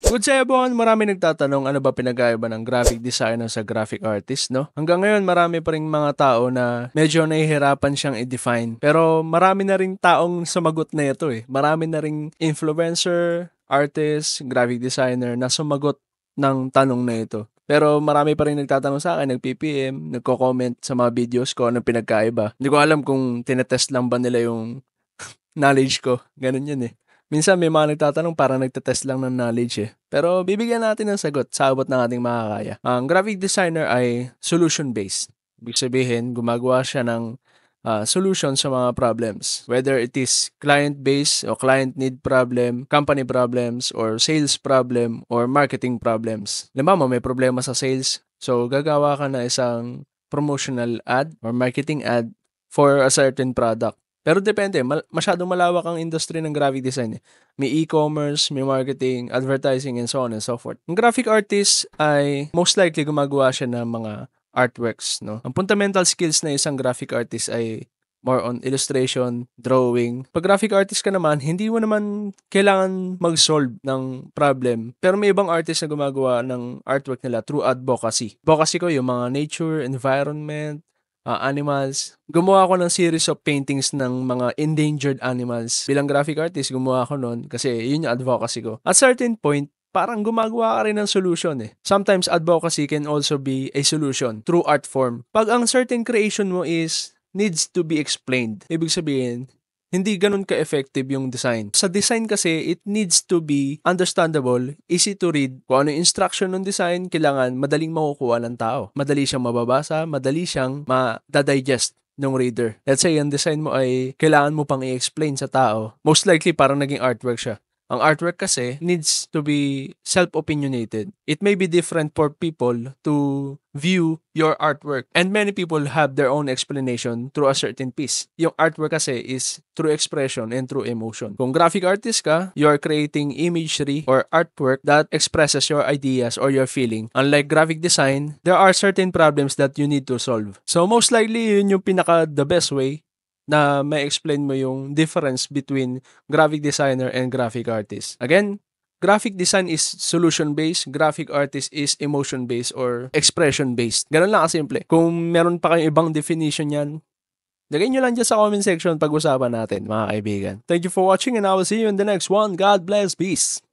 Good sa everyone, marami nagtatanong ano ba pinagkaiba ng graphic designer sa graphic artist, no? Hanggang ngayon, marami pa ring mga tao na medyo nahihirapan siyang i-define. Pero marami na ring taong sumagot na ito eh. Marami na ring influencer, artist, graphic designer na sumagot ng tanong na ito. Pero marami pa rin nagtatanong sa akin, nag-PPM, nagko-comment sa mga videos ko anong pinagkaiba. Hindi ko alam kung tinetest lang ba nila yung knowledge ko. Ganun yun eh. Minsan may mga nagtatanong parang nagtetest lang ng knowledge eh. Pero bibigyan natin ng sagot sa abot ng ating makakaya. Ang graphic designer ay solution-based. Ibig sabihin, gumagawa siya ng solution sa mga problems. Whether it is client-based o client need problem, company problems, or sales problem, or marketing problems. Limbawa, may problema sa sales. So, gagawa ka na isang promotional ad or marketing ad for a certain product. Pero depende, masyadong malawak ang industry ng graphic design. May e-commerce, may marketing, advertising, and so on and so forth. Ang graphic artist ay most likely gumagawa siya ng mga artworks. No? Ang fundamental skills na isang graphic artist ay more on illustration, drawing. Pag graphic artist ka naman, hindi mo naman kailangan mag-solve ng problem. Pero may ibang artist na gumagawa ng artwork nila through advocacy. Advocacy ko yung mga nature, environment, animals. Gumawa ako ng series of paintings ng mga endangered animals. Bilang graphic artist, gumawa ako nun kasi yun yung advocacy ko. At certain point, parang gumagawa ka rin ng solution eh. Sometimes advocacy can also be a solution through art form. Pag ang certain creation mo is needs to be explained, ibig sabihin, hindi ganun ka-effective yung design. Sa design kasi, it needs to be understandable, easy to read. Kung ano yung instruction ng design, kailangan madaling makukuha ng tao. Madali siyang mababasa, madali siyang ma-digest ng reader. Let's say, yung design mo ay kailangan mo pang i-explain sa tao. Most likely, parang naging artwork siya. Ang artwork kasi needs to be self-opinionated. It may be different for people to view your artwork. And many people have their own explanation through a certain piece. Yung artwork kasi is through expression and through emotion. Kung graphic artist ka, you are creating imagery or artwork that expresses your ideas or your feeling. Unlike graphic design, there are certain problems that you need to solve. So most likely, yun yung the best way na may explain mo yung difference between graphic designer and graphic artist. Again, graphic design is solution-based, graphic artist is emotion-based or expression-based. Ganun lang kasimple. Kung meron pa kayong ibang definition yan, lagay nyo lang dyan sa comment section pag-usapan natin, mga kaibigan. Thank you for watching and I will see you in the next one. God bless. Peace.